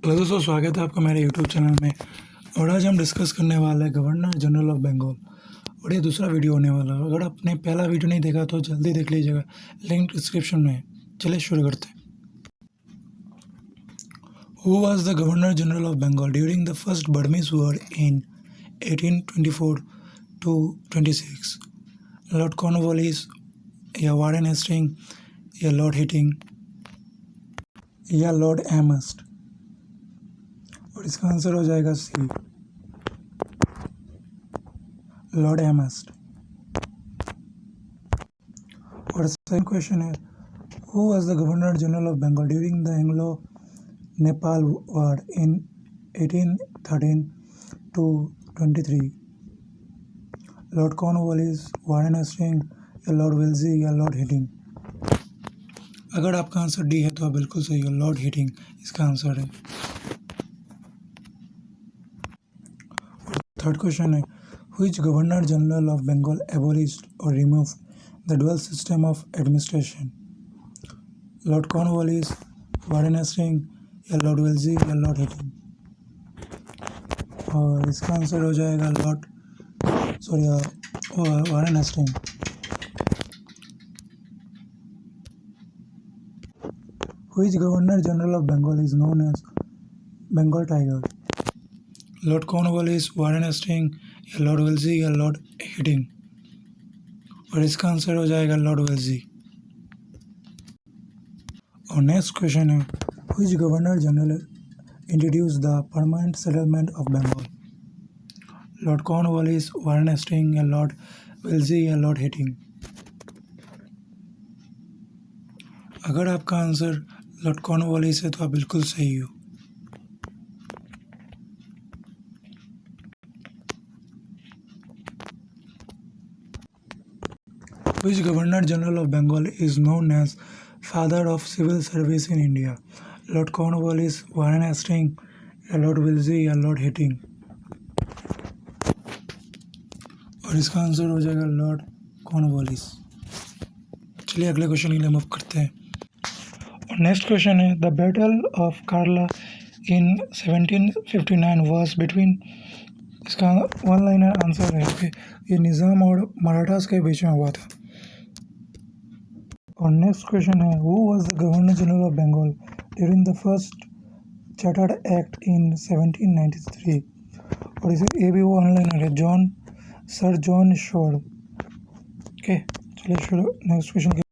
Hello दोस्तों, स्वागत है आपका मेरे यूट्यूब चैनल में। और आज हम डिस्कस करने वाले हैं गवर्नर जनरल ऑफ बंगाल। और ये दूसरा वीडियो होने वाला है। अगर आपने पहला वीडियो नहीं देखा तो जल्दी देख लीजिएगा, लिंक डिस्क्रिप्शन में है। चलिए शुरू करते हैं। Who was the governor general of Bengal during the first Burmese war in 1824 to 26? Lord Cornwallis या वारेन हेस्टिंग या लॉर्ड हिटिंग या लॉर्ड एमस्ट? और इसका आंसर हो जाएगा सी, लॉर्ड एमस्ट। और सेकंड क्वेश्चन है, who was the governor general of Bengal during the Anglo Nepal war in 1813 to 23? Lord Cornwallis, Warren Hasting या लॉर्ड वेल्जी या लॉर्ड हिटिंग? अगर आपका आंसर डी है तो आप बिल्कुल सही हो, लॉर्ड हिटिंग इसका आंसर है। थर्ड क्वेश्चन है, which governor general of Bengal abolished or removed the dual system of administration? Lord Cornwallis, Warren Hasting या लॉर्ड वेल्जी या लॉर्ड हिटिंग? और इसका आंसर हो जाएगा Warren Hasting. Which governor general of Bengal is known as Bengal Tiger? Lord Cornwallis, Warren Hasting या lord Wellesley या lord Hastings? और इसका आंसर हो जाएगा लॉर्ड वेल्जी। और नेक्स्ट क्वेश्चन है, which governor general introduce the permanent settlement of Bengal? Lord Cornwallis, Warren Hasting या lord Wellesley या लॉर्ड हिटिंग? अगर आपका आंसर लॉर्ड कॉर्नवालिस है तो आप बिल्कुल सही हो। Which Governor General of Bengal is known as Father of Civil Service in India? Lord Cornwallis, Warren Hastings, या लॉर्ड विल्जी या लॉर्ड हिटिंग? और इसका आंसर हो जाएगा लॉर्ड कॉर्नवालिस। चलिए अगले क्वेश्चन के लिए मूव करते हैं। और नेक्स्ट क्वेश्चन है, the battle of Karla in 1759 was between, इसका वन लाइनर आंसर है कि ये निज़ाम और मराठास के बीच में हुआ था। और नेक्स्ट क्वेश्चन है, who was the governor general of Bengal during the first chartered act in 1793? और इसे ये भी वो ऑनलाइन है, सर जॉन शोर। ओके, चलिए शुरू नेक्स्ट क्वेश्चन।